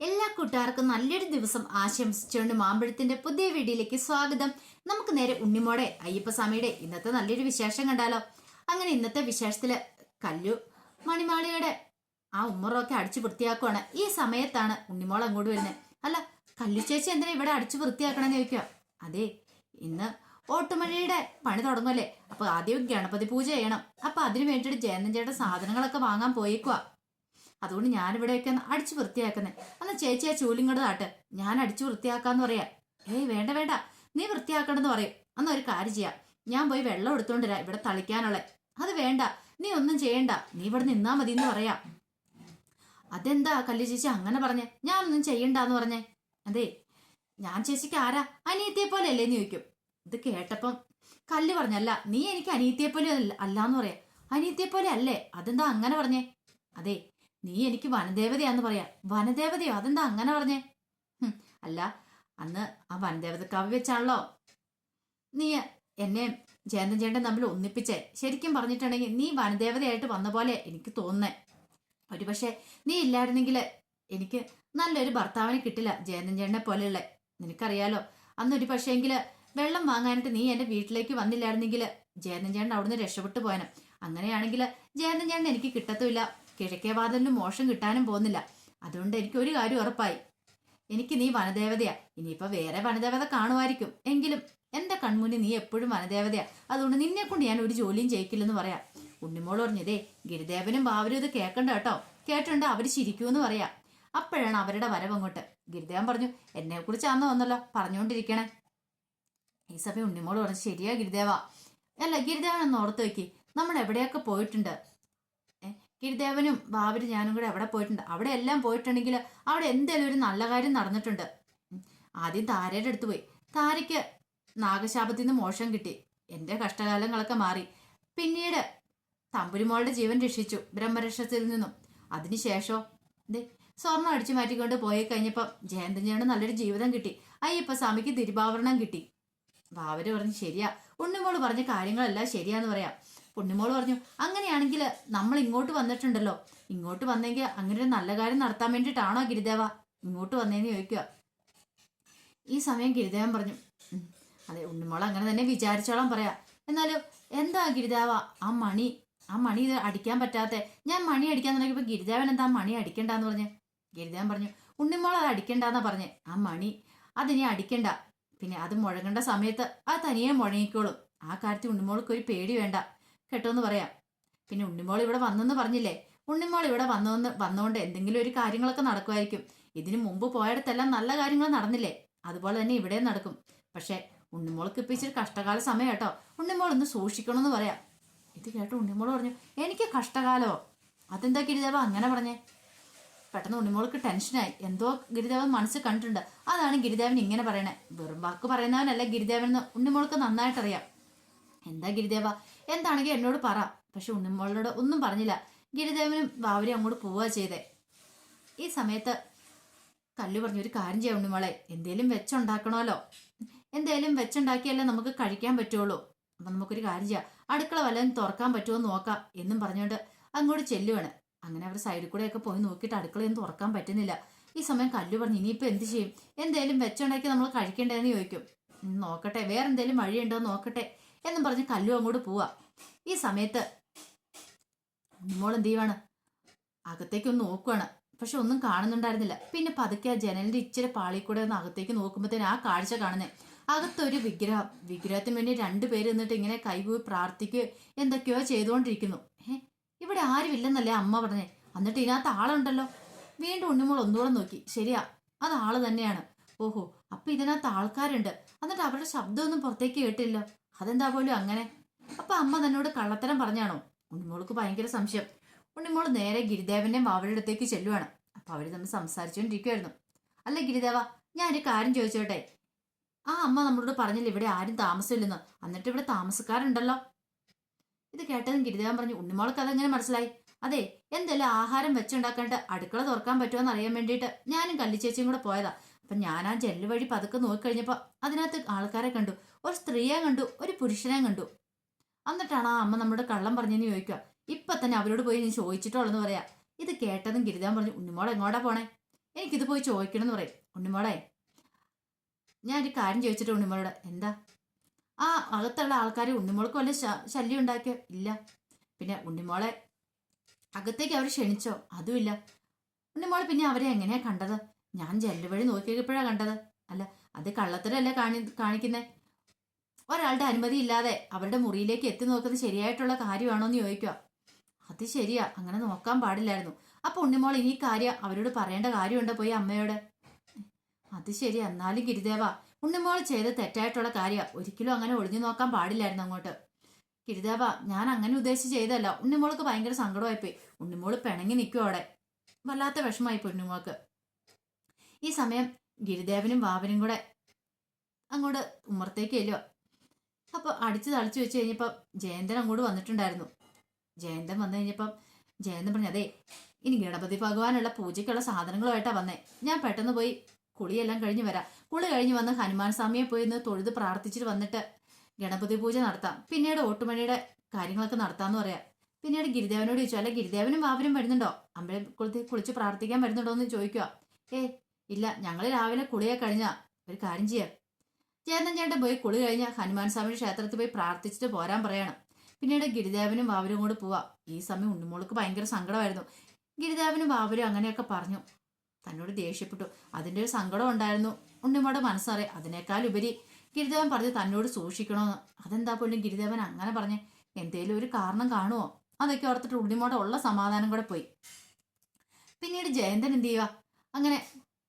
എല്ലാ കൂട്ടുകാർക്കും നല്ലൊരു ദിവസം ആശംസിച്ചുകൊണ്ട് മാമ്പഴത്തിന്റെ പുതിയ വീഡിയോയിലേക്ക് സ്വാഗതം. നമുക്ക് നേരെ ഉണ്ണിമോടെ അയ്യപ്പസ്വാമിയുടെ ഇന്നത്തെ നല്ലൊരു വിശേഷം കണ്ടാലോ. അങ്ങനെ ഇന്നത്തെ വിശേഷത്തില് കല്ലു മണിമാളിയുടെ ആ ഉമ്മറൊക്കെ അടിച്ചു വൃത്തിയാക്കുവാണ്. ഈ സമയത്താണ് ഉണ്ണിമോൾ അങ്ങോട്ട് വരുന്നത്. അല്ല, കല്ലു ചേച്ചി എന്തിനാ ഇവിടെ അടിച്ചു വൃത്തിയാക്കണമെന്ന് ചോദിക്കുക. അതെ, ഇന്ന് ഓട്ടുമഴയുടെ പണി തുടങ്ങുമല്ലേ, അപ്പൊ ആദ്യം ഗണപതി പൂജ ചെയ്യണം. അപ്പൊ അതിനു വേണ്ടിയിട്ട് ജയന്തൻ ചേട്ടൻ സാധനങ്ങളൊക്കെ വാങ്ങാൻ പോയേക്കുവാ. അതുകൊണ്ട് ഞാനിവിടെയൊക്കെ അടിച്ചു വൃത്തിയാക്കുന്നത്. അന്ന് ചേച്ചി ആ ചൂലിങ്ങോട് താട്ട്, ഞാൻ അടിച്ചു വൃത്തിയാക്കാന്ന് പറയാ. ഏയ് വേണ്ട വേണ്ട, നീ വൃത്തിയാക്കണമെന്ന് പറയും. അന്ന് ഒരു കാര്യം ചെയ്യാം, ഞാൻ പോയി വെള്ളം എടുത്തോണ്ടിരാ ഇവിടെ തളിക്കാനുള്ള. അത് വേണ്ട, നീ ഒന്നും ചെയ്യണ്ട, നീ ഇവിടെ നിന്നാ മതി എന്ന് പറയാം. അതെന്താ കല്ലു ചേച്ചി അങ്ങനെ പറഞ്ഞേ? ഞാനൊന്നും ചെയ്യണ്ടെന്ന് പറഞ്ഞേ. അതെ, ഞാൻ ചേച്ചിക്ക് ആരാ, അനിയത്തിയെ പോലെ അല്ലേന്ന് ചോദിക്കും. ഇത് കേട്ടപ്പം കല്ല് പറഞ്ഞല്ല, നീ എനിക്ക് അനിയത്തിയെ പോലെ അല്ലാന്ന് പറയാം. അനിയത്തിയെ പോലെ അല്ലേ? അതെന്താ അങ്ങനെ പറഞ്ഞേ? അതെ, നീ എനിക്ക് വനദേവതയാന്ന് പറയാ. വനദേവതയോ? അതെന്താ അങ്ങനെ പറഞ്ഞേ? അല്ല, അന്ന് ആ വനദേവതക്കാവ് വെച്ചാണല്ലോ നീ എന്നെ ജയന്തൻ ചേട്ടൻ തമ്മിൽ ഒന്നിപ്പിച്ചേ. ശരിക്കും പറഞ്ഞിട്ടുണ്ടെങ്കിൽ നീ വനദേവതയായിട്ട് വന്ന പോലെ എനിക്ക് തോന്നുന്നേ. ഒരു പക്ഷെ നീ ഇല്ലായിരുന്നെങ്കിൽ എനിക്ക് നല്ലൊരു ഭർത്താവിനെ കിട്ടില്ല, ജയന്തൻ ചേട്ടനെ പോലെയുള്ള. നിനക്കറിയാലോ, അന്നൊരു പക്ഷേങ്കില് വെള്ളം വാങ്ങാനായിട്ട് നീ എന്റെ വീട്ടിലേക്ക് വന്നില്ലായിരുന്നെങ്കിൽ ജയന്തൻ ചേട്ടൻ അവിടുന്ന് രക്ഷപ്പെട്ടു പോയാനും. അങ്ങനെയാണെങ്കിൽ ജയന്തൻ ചേട്ടൻ എനിക്ക് കിട്ടത്തുമില്ല, കിഴക്കേ വാതിലിന് മോശം കിട്ടാനും പോകുന്നില്ല. അതുകൊണ്ട് എനിക്ക് ഒരു കാര്യം ഉറപ്പായി, എനിക്ക് നീ വനദേവതയാ. ഇനിയിപ്പോ വേറെ വനദേവത കാണുമായിരിക്കും, എങ്കിലും എന്റെ കൺമുന്നിൽ നീ എപ്പോഴും വനദേവതയാ. അതുകൊണ്ട് നിന്നെ കൊണ്ട് ഞാൻ ഒരു ജോലിയും ചെയ്യിക്കില്ലെന്ന് പറയാം. ഉണ്ണിമോൾ പറഞ്ഞതേ, ഗിരിദേവനും ബാവരും ഇത് കേൾക്കണ്ട കേട്ടോ, കേട്ടുണ്ട് അവര് ചിരിക്കൂന്ന് പറയാ. അപ്പോഴാണ് അവരുടെ വരവങ്ങോട്ട്. ഗിരിദേവൻ പറഞ്ഞു, എന്നെ കുറിച്ചാന്ന് വന്നല്ലോ പറഞ്ഞുകൊണ്ടിരിക്കണേ. ഈ സമയം ഉണ്ണിമോൾ പറഞ്ഞു, ശരിയാ ഗിരിദേവ. അല്ല, ഗിരിദേവൻ ഒന്ന് ഓർത്ത് വെക്കി, നമ്മൾ എവിടെയൊക്കെ പോയിട്ടുണ്ട്. ഗിരിദേവനും ബാബരും ഞാനും കൂടെ എവിടെ പോയിട്ടുണ്ട്. അവിടെ എല്ലാം പോയിട്ടുണ്ടെങ്കിൽ അവിടെ എന്തേലും ഒരു നല്ല കാര്യം നടന്നിട്ടുണ്ട്. ആദ്യം താരയുടെ അടുത്ത് പോയി. താരയ്ക്ക് നാഗശാപത്തിൽ നിന്ന് മോശം കിട്ടി, എന്റെ കഷ്ടകാലങ്ങളൊക്കെ മാറി. പിന്നീട് തമ്പുരിമോളുടെ ജീവൻ രക്ഷിച്ചു ബ്രഹ്മരക്ഷത്തിൽ നിന്നും. അതിനുശേഷോ സ്വർണം അടിച്ചു മാറ്റിക്കൊണ്ട് പോയി കഴിഞ്ഞപ്പം ജയന്തൻ ചേട്ടന് നല്ലൊരു ജീവിതം കിട്ടി. അയ്യപ്പസ്വാമിക്ക് തിരുവാഭരണം കിട്ടി. ബാബര് പറഞ്ഞു, ശരിയാ, ഉണ്ണിമോള് പറഞ്ഞ കാര്യങ്ങളെല്ലാം ശരിയാന്ന് പറയാം. പുണ്ണിമോള് പറഞ്ഞു, അങ്ങനെയാണെങ്കിൽ നമ്മൾ ഇങ്ങോട്ട് വന്നിട്ടുണ്ടല്ലോ, ഇങ്ങോട്ട് വന്നെങ്കിൽ അങ്ങനെ ഒരു നല്ല കാര്യം നടത്താൻ വേണ്ടിയിട്ടാണോ ഗിരിദേവ ഇങ്ങോട്ട് വന്നേന്ന് ചോദിക്കുക. ഈ സമയം ഗിരിദേവൻ പറഞ്ഞു, അതെ ഉണ്ണിമോൾ അങ്ങനെ തന്നെ വിചാരിച്ചോളാം പറയാ. എന്നാലും എന്താ ഗിരിദേവ ആ മണി ഇത് അടിക്കാൻ പറ്റാത്ത? ഞാൻ മണി അടിക്കാൻ തുടങ്ങിയപ്പോ ഗിരിദേവൻ എന്താ മണി അടിക്കണ്ടെന്ന് പറഞ്ഞ്? ഗിരിദേവൻ പറഞ്ഞു, ഉണ്ണിമോൾ അത് അടിക്കണ്ടെന്നാ പറഞ്ഞേ. ആ മണി അതിനി അടിക്കണ്ട, പിന്നെ അത് മുഴങ്ങേണ്ട സമയത്ത് അത് തനിയെ മുഴങ്ങിക്കോളും. ആ കാര്യത്തിൽ ഉണ്ണിമോൾക്ക് ഒരു പേടി വേണ്ട കേട്ടോന്ന് പറയാം. പിന്നെ ഉണ്ണിമോൾ ഇവിടെ വന്നെന്ന് പറഞ്ഞില്ലേ, ഉണ്ണിമോൾ ഇവിടെ വന്നുകൊണ്ട് എന്തെങ്കിലും ഒരു കാര്യങ്ങളൊക്കെ നടക്കുമായിരിക്കും. ഇതിനു മുമ്പ് പോയടത്തെല്ലാം നല്ല കാര്യങ്ങൾ നടന്നില്ലേ, അതുപോലെ തന്നെ ഇവിടെ നടക്കും. പക്ഷെ ഉണ്ണിമോൾക്ക് ഇപ്പൊ ഇച്ചിരി കഷ്ടകാല സമയം കേട്ടോ, ഉണ്ണിമോൾ ഒന്ന് സൂക്ഷിക്കണമെന്ന് പറയാം. ഇത് കേട്ടോ ഉണ്ണിമോൾ പറഞ്ഞു, എനിക്ക് കഷ്ടകാലോ? അതെന്താ ഗിരിദേവ അങ്ങനെ പറഞ്ഞേ? പെട്ടെന്ന് ഉണ്ണിമോൾക്ക് ടെൻഷനായി. എന്തോ ഗിരിദേവൻ മനസ്സിൽ കണ്ടിട്ടുണ്ട്, അതാണ് ഗിരിദേവൻ ഇങ്ങനെ പറയണേ. വെറും വാക്ക് പറയുന്നവനല്ല ഗിരിദേവൻ എന്ന് ഉണ്ണിമോൾക്ക് നന്നായിട്ടറിയാം. എന്താ ഗിരിദേവ, എന്താണെങ്കിൽ എന്നോട് പറ. പക്ഷെ ഉണ്ണിമോളോട് ഒന്നും പറഞ്ഞില്ല. ഗിരിദേവനും ബാവരും അങ്ങോട്ട് പോവുക ചെയ്തേ. ഈ സമയത്ത് കല്ലു പറഞ്ഞു, ഒരു കാര്യം ചെയ്യാം ഉണ്ണിമോളെ, എന്തേലും വെച്ചുണ്ടാക്കണമല്ലോ, എന്തേലും വെച്ചുണ്ടാക്കിയല്ലേ നമുക്ക് കഴിക്കാൻ പറ്റുള്ളൂ. അപ്പൊ നമുക്കൊരു കാര്യം ചെയ്യാം, അടുക്കള വല്ലതും തുറക്കാൻ പറ്റുമോ നോക്കാം എന്നും പറഞ്ഞുകൊണ്ട് അങ്ങോട്ട് ചെല്ലുവാണ്. അങ്ങനെ അവർ സൈഡിൽ കൂടെയൊക്കെ പോയി നോക്കിയിട്ട് അടുക്കളയൊന്നും തുറക്കാൻ പറ്റുന്നില്ല. ഈ സമയം കല്ലു പറഞ്ഞു, ഇനിയിപ്പോ എന്ത് ചെയ്യും? എന്തേലും വെച്ചുണ്ടാക്കി നമ്മൾ കഴിക്കണ്ടേന്ന് ചോദിക്കും. നോക്കട്ടെ, വേറെ എന്തേലും വഴിയുണ്ടോ നോക്കട്ടെ എന്നും പറഞ്ഞ് കല്ലു അങ്ങോട്ട് പോവാ. ഈ സമയത്ത് ഉണ്ണിമോൾ എന്ത് ചെയ്യുവാണ്, അകത്തേക്കൊന്ന് നോക്കുവാണ്. പക്ഷെ ഒന്നും കാണുന്നുണ്ടായിരുന്നില്ല. പിന്നെ പതുക്കെ ആ ജനലിന്റെ ഇച്ചിരി പാളിൽ കൂടെ ഒന്ന് അകത്തേക്ക് നോക്കുമ്പോഴത്തേന് ആ കാഴ്ച കാണുന്നേ, അകത്തൊരു വിഗ്രഹത്തിന് വേണ്ടി രണ്ടുപേര് നിന്നിട്ട് ഇങ്ങനെ കൈപോയി പ്രാർത്ഥിക്കുകയോ എന്തൊക്കെയോ ചെയ്തുകൊണ്ടിരിക്കുന്നു. ഇവിടെ ആരുമില്ലെന്നല്ലേ അമ്മ പറഞ്ഞേ? എന്നിട്ട് ഇതിനകത്ത് ആളുണ്ടല്ലോ. വീണ്ടും ഉണ്ണിമോൾ ഒന്നുകൂടെ നോക്കി, ശരിയാ, അത് ആള് തന്നെയാണ്. ഓഹോ, അപ്പൊ ഇതിനകത്ത് ആൾക്കാരുണ്ട്. എന്നിട്ട് അവരുടെ ശബ്ദമൊന്നും പുറത്തേക്ക് കേട്ടില്ലോ, അതെന്താ പോലും അങ്ങനെ? അപ്പൊ അമ്മ തന്നോട് കള്ളത്തരം പറഞ്ഞാണോ? ഉണ്ണിമോൾക്ക് ഭയങ്കര സംശയം. ഉണ്ണിമോൾ നേരെ ഗിരിദേവന്റെയും ബാവരുടെ അടുത്തേക്ക് ചെല്ലുവാണ്. അപ്പൊ അവര് തമ്മിൽ സംസാരിച്ചുകൊണ്ടിരിക്കുവായിരുന്നു. അല്ല ഗിരിദേവ, ഞാനൊരു കാര്യം ചോദിച്ചോട്ടെ, ആ അമ്മ നമ്മളോട് പറഞ്ഞില്ല ഇവിടെ ആരും താമസമില്ലെന്ന്, എന്നിട്ട് ഇവിടെ താമസക്കാരുണ്ടല്ലോ. ഇത് കേട്ടതും ഗിരിദേവൻ പറഞ്ഞു, ഉണ്ണിമോൾക്ക് അതെങ്ങനെ മനസ്സിലായി? അതെ, എന്തെല്ലാം ആഹാരം വെച്ചുണ്ടാക്കാണ്ട് അടുക്കള തുറക്കാൻ പറ്റുമോ എന്ന് അറിയാൻ വേണ്ടിയിട്ട് ഞാനും കല്ലിച്ചേച്ചിയും കൂടെ പോയതാ. അപ്പൊ ഞാൻ ആ ജനല് വഴി പതുക്കെ നോക്കിക്കഴിഞ്ഞപ്പോ അതിനകത്ത് ആൾക്കാരെ കണ്ടു, ഒരു സ്ത്രീയെ കണ്ടു, ഒരു പുരുഷനെ കണ്ടു. എന്നിട്ടാണ് ആ അമ്മ നമ്മുടെ കള്ളം പറഞ്ഞെന്ന് ചോദിക്കുക. ഇപ്പൊ തന്നെ അവരോട് പോയി ഞാൻ ചോദിച്ചിട്ടുള്ളെന്ന് പറയാ. ഇത് കേട്ടതും ഗിരിദേവൻ പറഞ്ഞു, ഉണ്ണിമോൾ എങ്ങോട്ടാ പോണേ? എനിക്കിത് പോയി ചോദിക്കണം എന്ന് പറയും. ഉണ്ണിമോളെ, ഞാനൊരു കാര്യം ചോദിച്ചിട്ട് ഉണ്ണിമോളോട്. എന്താ? ആ അകത്തുള്ള ആൾക്കാർ ഉണ്ണിമോൾക്ക് വല്ല ശല്യം ഉണ്ടാക്കിയോ? ഇല്ല. പിന്നെ ഉണ്ണിമോളെ അകത്തേക്ക് അവർ ക്ഷണിച്ചോ? അതുമില്ല. ഉണ്ണിമോൾ പിന്നെ അവരെ എങ്ങനെയാ കണ്ടത്? ഞാൻ ജനൽ വഴി നോക്കിയപ്പോഴാ കണ്ടത്. അല്ല, അത് കള്ളത്തരല്ലേ കാണിക്കുന്നേ? ഒരാളുടെ അനുമതി ഇല്ലാതെ അവരുടെ മുറിയിലേക്ക് എത്തി നോക്കുന്നത് ശരിയായിട്ടുള്ള കാര്യമാണോ എന്ന് ചോദിക്കുക. അത് ശരിയാ, അങ്ങനെ നോക്കാൻ പാടില്ലായിരുന്നു. അപ്പൊ ഉണ്ണിമോൾ ഇനി കാര്യം അവരോട് പറയേണ്ട കാര്യമുണ്ടോ പോയി അമ്മയോട്? അത് ശരിയാ, എന്നാലും ഗിരിദേവ, ഉണ്ണിമോൾ ചെയ്ത് തെറ്റായിട്ടുള്ള കാര്യ, ഒരിക്കലും അങ്ങനെ ഒളിഞ്ഞു നോക്കാൻ പാടില്ലായിരുന്നു അങ്ങോട്ട്. ഗിരിദേവ, ഞാൻ അങ്ങനെ ഉദ്ദേശിച്ച് ചെയ്തല്ല. ഉണ്ണിമോൾക്ക് ഭയങ്കര സങ്കടമായിപ്പോയി. ഉണ്ണിമോള് പിണങ്ങി നിൽക്കും അവിടെ. വല്ലാത്ത വിഷമമായിപ്പോയി ഉണ്ണിമോൾക്ക്. ഈ സമയം ഗിരിദേവനും വാവനും കൂടെ അങ്ങോട്ട് ഉമ്മറത്തേക്ക് ചെല്ലുക. അപ്പൊ അടിച്ചു തളിച്ചു വെച്ച് കഴിഞ്ഞപ്പോ ജയന്തൻ അങ്ങോട്ട് വന്നിട്ടുണ്ടായിരുന്നു. ജയന്തൻ വന്നു കഴിഞ്ഞപ്പം ജയന്തൻ പറഞ്ഞു, അതെ, ഇനി ഗണപതി ഭഗവാനുള്ള പൂജയ്ക്കുള്ള സാധനങ്ങളുമായിട്ടാ വന്നേ. ഞാൻ പെട്ടെന്ന് പോയി കുളിയെല്ലാം കഴിഞ്ഞ് വരാം. കുളി കഴിഞ്ഞ് വന്ന് ഹനുമാൻ സ്വാമിയെ പോയി ഒന്ന് തൊഴുത് പ്രാർത്ഥിച്ചിട്ട് വന്നിട്ട് ഗണപതി പൂജ നടത്താം. പിന്നീട് ഓട്ടുമണിയുടെ കാര്യങ്ങളൊക്കെ നടത്താന്ന് പറയാം. പിന്നീട് ഗിരിദേവനോട് ചോദിച്ചു, അല്ല ഗിരിദേവനും വാവനും വരുന്നുണ്ടോ? അമ്പലക്കുളത്തിൽ കുളിച്ച് പ്രാർത്ഥിക്കാൻ വരുന്നുണ്ടോ എന്ന് ചോദിക്കുക. ഇല്ല, ഞങ്ങൾ രാവിലെ കുളിയെ കഴിഞ്ഞ ഒരു കാര്യം ചെയ്യാം. ജയന്തൻ ചേട്ടൻ പോയി കുളി കഴിഞ്ഞ ഹനുമാൻ സ്വാമിയുടെ ക്ഷേത്രത്തിൽ പോയി പ്രാർത്ഥിച്ചിട്ട് പോരാൻ പറയണം. പിന്നീട് ഗിരിദേവനും വാവരും കൂടെ പോവാ. ഈ സമയം ഉണ്ണിമോൾക്ക് ഭയങ്കര സങ്കടമായിരുന്നു. ഗിരിദേവനും വാവരും അങ്ങനെയൊക്കെ പറഞ്ഞു, തന്നോട് ദേഷ്യപ്പെട്ടു. അതിൻ്റെ ഒരു സങ്കടം ഉണ്ടായിരുന്നു ഉണ്ണിമോടെ മനസ്സറിയാം. അതിനേക്കാൾ ഉപരി ഗിരിദേവൻ പറഞ്ഞു തന്നോട് സൂക്ഷിക്കണമെന്ന്. അതെന്താ പോലും ഗിരിദേവൻ അങ്ങനെ പറഞ്ഞ്? എന്തേലും ഒരു കാരണം കാണുമോ? അതൊക്കെ ഓർത്തിട്ട് ഉണ്ണിമോടെ ഉള്ള സമാധാനം കൂടെ പോയി. പിന്നീട് ജയന്തൻ എന്ത് ചെയ്യുക, അങ്ങനെ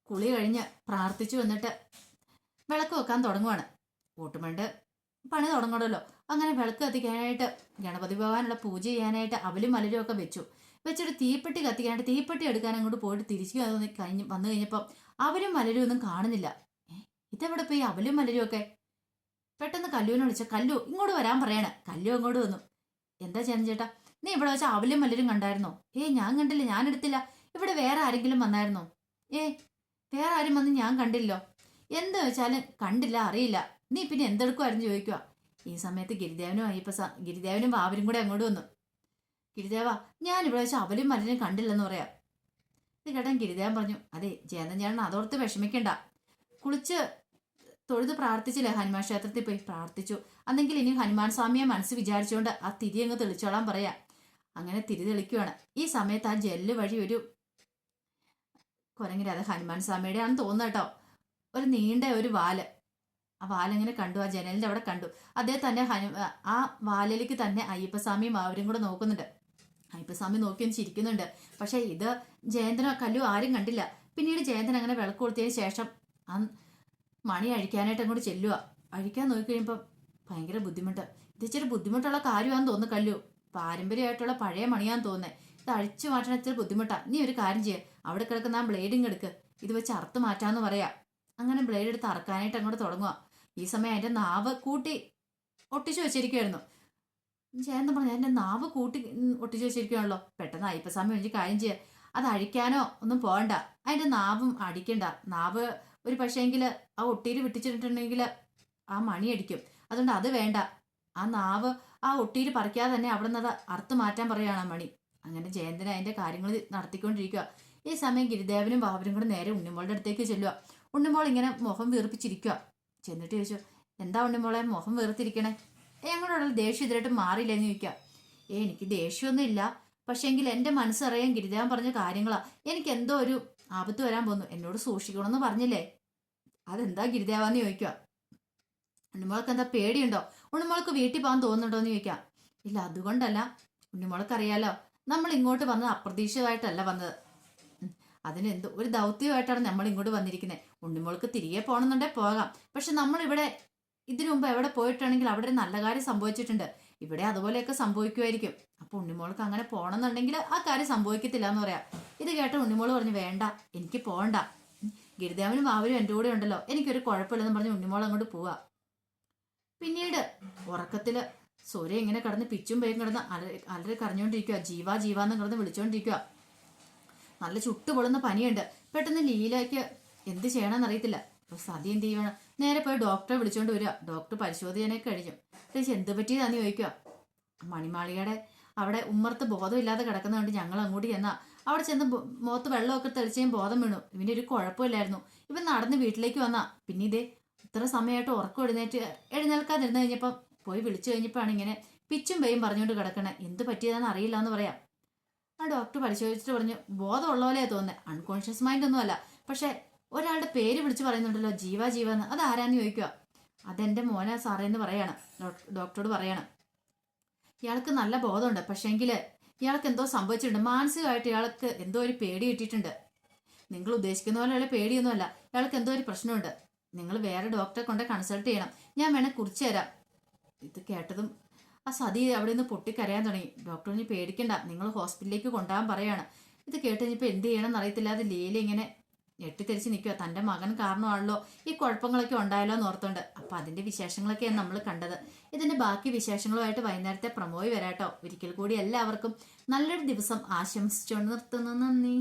കുളി കഴിഞ്ഞ് പ്രാർത്ഥിച്ചു വന്നിട്ട് വിളക്ക് വെക്കാൻ തുടങ്ങുവാണ്. ഓട്ടുമണ്ട് പണി തുടങ്ങണമല്ലോ. അങ്ങനെ വിളക്ക് കത്തിക്കാനായിട്ട് ഗണപതി ഭഗവാനുള്ള പൂജ ചെയ്യാനായിട്ട് അവലും മലരും ഒക്കെ വെച്ചിട്ട് തീപ്പെട്ടി കത്തിക്കാനായിട്ട് തീപ്പെട്ടി എടുക്കാൻ അങ്ങോട്ട് പോയിട്ട് തിരിച്ചു വന്നു കഴിഞ്ഞപ്പോൾ അവലും മലരും ഒന്നും കാണുന്നില്ല. ഇതെവിടെ പോയി അവലും മലരും ഒക്കെ? പെട്ടെന്ന് കല്ലുവിനെ വിളിച്ച, കല്ലു ഇങ്ങോട്ട് വരാൻ പറയാണ്. കല്ലു അങ്ങോട്ട് വന്നു. എന്താ ചേട്ടാ, നീ ഇവിടെ വെച്ചാൽ അവലും മലരും കണ്ടായിരുന്നോ? ഞാൻ കണ്ടില്ല, ഞാൻ എടുത്തില്ല. ഇവിടെ വേറെ ആരെങ്കിലും വന്നായിരുന്നോ? വേറെ ആരും വന്ന് ഞാൻ കണ്ടില്ലോ. എന്താ വെച്ചാലും കണ്ടില്ല, അറിയില്ല. നീ പിന്നെ എന്തെടുക്കുമായിരുന്നു ചോദിക്കുക. ഈ സമയത്ത് ഗിരിദേവനും വാവരും കൂടെ അങ്ങോട്ട് വന്നു. ഗിരിദേവ, ഞാൻ ഇവിടെ വെച്ച് അവലും മലരും കണ്ടില്ലെന്ന് പറയാം. ഇത് കേട്ടാൻ ഗിരിദേവൻ പറഞ്ഞു, അതെ ജയന്തൻ ചേട്ടൻ അതോർത്ത് വിഷമിക്കണ്ട. കുളിച്ച് തൊഴുത് പ്രാർത്ഥിച്ചില്ലേ ഹനുമാൻ ക്ഷേത്രത്തിൽ പോയി പ്രാർത്ഥിച്ചു. അന്നെങ്കിൽ ഇനി ഹനുമാൻ സ്വാമിയെ മനസ്സ് വിചാരിച്ചുകൊണ്ട് ആ തിരി അങ്ങ് തെളിച്ചോളാൻ പറയാം. അങ്ങനെ തിരി തെളിക്കുവാണ്. ഈ സമയത്ത് ആ ജെല്ല് വഴി ഒരു കുരങ്ങിന്, അത് ഹനുമാൻ സ്വാമിയുടെ ആണെന്ന് തോന്നുന്നു കേട്ടോ, ഒരു നീണ്ട ഒരു വാല്, ആ വാലിങ്ങനെ കണ്ടു. ആ ജനലിന്റെ അവിടെ കണ്ടു. അതേ തന്നെ ആ വാലിലേക്ക് തന്നെ അയ്യപ്പസ്വാമിയും അവരും കൂടെ നോക്കുന്നുണ്ട്. അയ്യപ്പസ്വാമി നോക്കിയൊന്ന് ചിരിക്കുന്നുണ്ട്. പക്ഷെ ഇത് ജയന്തനോ കല്ലു ആരും കണ്ടില്ല. പിന്നീട് ജയന്തൻ അങ്ങനെ വിളക്ക് കൊടുത്തതിന് ശേഷം ആ മണി അഴിക്കാനായിട്ട് അങ്ങോട്ട് ചെല്ലുക. അഴിക്കാൻ നോക്കിക്കഴിയുമ്പോൾ ഭയങ്കര ബുദ്ധിമുട്ട്. ഇത് ഇച്ചിരി ബുദ്ധിമുട്ടുള്ള കാര്യമാണെന്ന് തോന്നുന്നു കല്ലു. പാരമ്പര്യമായിട്ടുള്ള പഴയ മണിയാന്ന് തോന്നുന്നത്. ഇത് അഴിച്ചു മാറ്റാൻ ഇച്ചിരി ബുദ്ധിമുട്ടാണ്. നീ ഒരു കാര്യം ചെയ്യേ, അവിടെ കിടക്കുന്ന ആ ബ്ലേഡിങ് എടുക്ക്, ഇത് വെച്ച് അറുത്ത് മാറ്റാന്ന് പറയാ. അങ്ങനെ ബ്ലേഡ് എടുത്ത് അറക്കാനായിട്ട് അങ്ങോട്ട് തുടങ്ങുക. ഈ സമയം അതിന്റെ നാവ് കൂട്ടി ഒട്ടിച്ചു വെച്ചിരിക്കുമായിരുന്നു. ജയന്തൻ പറഞ്ഞു, എൻ്റെ നാവ് കൂട്ടി ഒട്ടിച്ചു വെച്ചിരിക്കുകയാണല്ലോ. പെട്ടെന്ന് അയ്യപ്പസ്വാമി ഒരു കാര്യം ചെയ്യുക, അത് അഴിക്കാനോ ഒന്നും പോകണ്ട, അതിന്റെ നാവും അടിക്കണ്ട. നാവ് ഒരു പക്ഷേങ്കിൽ ആ ഒട്ടിയിൽ വിട്ടിച്ചിട്ടുണ്ടെങ്കിൽ ആ മണി അടിക്കും. അതുകൊണ്ട് അത് വേണ്ട. ആ നാവ് ആ ഒട്ടിയിൽ പറിക്കാതെ തന്നെ അവിടെ നിന്ന് അത് അറുത്ത് മാറ്റാൻ പറയുകയാണ് ആ മണി. അങ്ങനെ ജയന്തൻ അതിന്റെ കാര്യങ്ങൾ നടത്തിക്കൊണ്ടിരിക്കുക. ഈ സമയം ഗിരിദേവനും ബാബരും കൂടെ നേരെ ഉണ്ണിമോളുടെ അടുത്തേക്ക് ചെല്ലുക. ഉണ്ണിമോൾ ഇങ്ങനെ മുഖം വീർപ്പിച്ചിരിക്കുക. ചെന്നിട്ട് ചോദിച്ചു, എന്താ ഉണ്ണിമോളെ മുഖം വീർത്തിരിക്കണേ? ഞങ്ങളോടുള്ള ദേഷ്യം ഇതിലായിട്ട് മാറിയില്ലെന്ന് ചോദിക്കുക. എനിക്ക് ദേഷ്യമൊന്നും ഇല്ല, പക്ഷേങ്കിൽ എൻ്റെ മനസ്സറിയാൻ ഗിരിദേവൻ പറഞ്ഞ കാര്യങ്ങളാ. എനിക്ക് എന്തോ ഒരു ആപത്ത് വരാൻ പോന്നു, എന്നോട് സൂക്ഷിക്കണമെന്ന് പറഞ്ഞില്ലേ, അതെന്താ ഗിരിദേവാന്ന് ചോദിക്കുക. ഉണ്ണിമോൾക്ക് എന്താ പേടിയുണ്ടോ? ഉണ്ണിമോൾക്ക് വീട്ടിൽ പോകാൻ തോന്നുന്നുണ്ടോ എന്ന് ചോദിക്കാം. ഇല്ല, അതുകൊണ്ടല്ല. ഉണ്ണിമോൾക്കറിയാലോ, നമ്മൾ ഇങ്ങോട്ട് വന്നത് അപ്രതീക്ഷിതമായിട്ടല്ല വന്നത്. അതിന് എന്തോ ഒരു ദൗത്യമായിട്ടാണ് നമ്മൾ ഇങ്ങോട്ട് വന്നിരിക്കുന്നത്. ഉണ്ണിമോൾക്ക് തിരികെ പോകണമെന്നുണ്ടെങ്കിൽ പോകാം. പക്ഷെ നമ്മളിവിടെ ഇതിനു മുമ്പ് എവിടെ പോയിട്ടാണെങ്കിൽ അവിടെ ഒരു നല്ല കാര്യം സംഭവിച്ചിട്ടുണ്ട്. ഇവിടെ അതുപോലെയൊക്കെ സംഭവിക്കുമായിരിക്കും. അപ്പൊ ഉണ്ണിമോൾക്ക് അങ്ങനെ പോകണമെന്നുണ്ടെങ്കിൽ ആ കാര്യം സംഭവിക്കത്തില്ല എന്ന് പറയാം. ഇത് കേട്ട ഉണ്ണിമോള് പറഞ്ഞു, വേണ്ട, എനിക്ക് പോകണ്ട. ഗിരിദേവനും വാവരും എൻ്റെ കൂടെ ഉണ്ടല്ലോ, എനിക്കൊരു കുഴപ്പമില്ലെന്ന് പറഞ്ഞ് ഉണ്ണിമോൾ അങ്ങോട്ട് പോവാ. പിന്നീട് ഉറക്കത്തില് സൂര്യ ഇങ്ങനെ കിടന്ന് പിച്ചും പേയും കിടന്ന് അലറി കരഞ്ഞോണ്ടിരിക്കുക. ജീവാ ജീവാന്ന് കിടന്ന് വിളിച്ചോണ്ടിരിക്കുക. നല്ല ചുട്ടുപൊളുന്ന പനിയുണ്ട്. പെട്ടെന്ന് ലീലയ്ക്ക് എന്ത് ചെയ്യണമെന്ന് അറിയത്തില്ല. അപ്പൊ സതി എന്ത് ചെയ്യണം, നേരെ പോയി ഡോക്ടറെ വിളിച്ചോണ്ട് വരിക. ഡോക്ടർ പരിശോധനയൊക്കെ കഴിഞ്ഞു. എന്ത് പറ്റിയതാന്ന് ചോദിക്കുക. മണിമാളികയുടെ അവിടെ ഉമ്മർത്ത് ബോധമില്ലാതെ കിടക്കുന്നതുകൊണ്ട് ഞങ്ങൾ അങ്ങോട്ട് ചെന്നാ അവിടെ ചെന്ന് മുഖത്ത് വെള്ളമൊക്കെ തെളിച്ചും ബോധം വീണു. ഇവന്റെ ഒരു കുഴപ്പമില്ലായിരുന്നു. ഇവൻ നടന്ന് വീട്ടിലേക്ക് വന്നാ. പിന്നെ ഇതേ ഇത്ര സമയമായിട്ട് ഉറക്കം എഴുന്നേൽക്കാതിരുന്ന് കഴിഞ്ഞപ്പം പോയി വിളിച്ചു കഴിഞ്ഞപ്പോഴാണ് ഇങ്ങനെ പിച്ചും പേയും പറഞ്ഞുകൊണ്ട് കിടക്കണേ. എന്ത് പറ്റിയതാണെന്ന് അറിയില്ല എന്ന് പറയാം. ആ ഡോക്ടർ പരിശോധിച്ചിട്ട് പറഞ്ഞു, ബോധമുള്ള പോലെയാ തോന്നുന്നത്, അൺകോൺഷ്യസ് മൈൻഡ് ഒന്നും അല്ല. പക്ഷെ ഒരാളുടെ പേര് വിളിച്ച് പറയുന്നുണ്ടല്ലോ, ജീവ ജീവ എന്ന്. അത് ആരാന്ന് ചോദിക്കുക. അതെന്റെ മോനെ സാറേ എന്ന് പറയാണ്. ഡോക്ടറോട് പറയണം, ഇയാൾക്ക് നല്ല ബോധമുണ്ട്, പക്ഷേങ്കില് ഇയാൾക്ക് എന്തോ സംഭവിച്ചിട്ടുണ്ട്. മാനസികമായിട്ട് ഇയാൾക്ക് എന്തോ ഒരു പേടി കിട്ടിയിട്ടുണ്ട്. നിങ്ങൾ ഉദ്ദേശിക്കുന്ന പോലെയുള്ള പേടിയൊന്നുമല്ല, ഇയാൾക്ക് എന്തോ ഒരു പ്രശ്നമുണ്ട്. നിങ്ങൾ വേറെ ഡോക്ടറെ കൊണ്ട് കൺസൾട്ട് ചെയ്യണം, ഞാൻ വേണേ കുറിച്ച് തരാം. ഇത് കേട്ടതും ആ സതി അവിടെ നിന്ന് പൊട്ടിക്കരയാൻ തുടങ്ങി. ഡോക്ടർ ഇനി പേടിക്കണ്ട, നിങ്ങൾ ഹോസ്പിറ്റലിലേക്ക് കൊണ്ടുപോകാൻ പറയാണ്. ഇത് കേട്ട് കഴിഞ്ഞപ്പോൾ എന്ത് ചെയ്യണമെന്ന് അറിയത്തില്ലാതെ ലീല ഇങ്ങനെ ഞെട്ടിത്തെരിച്ച് നിൽക്കുക. തൻ്റെ മകൻ കാരണമാണല്ലോ ഈ കുഴപ്പങ്ങളൊക്കെ ഉണ്ടായല്ലോ എന്ന് ഓർത്തുണ്ട്. അപ്പം അതിൻ്റെ വിശേഷങ്ങളൊക്കെയാണ് നമ്മൾ കണ്ടത്. ഇതിൻ്റെ ബാക്കി വിശേഷങ്ങളുമായിട്ട് വൈകുന്നേരത്തെ പ്രമോയി വരാട്ടോ. ഒരിക്കൽ കൂടി എല്ലാവർക്കും നല്ലൊരു ദിവസം ആശംസിച്ചുകൊണ്ട് നിർത്തുന്നു. നന്ദി.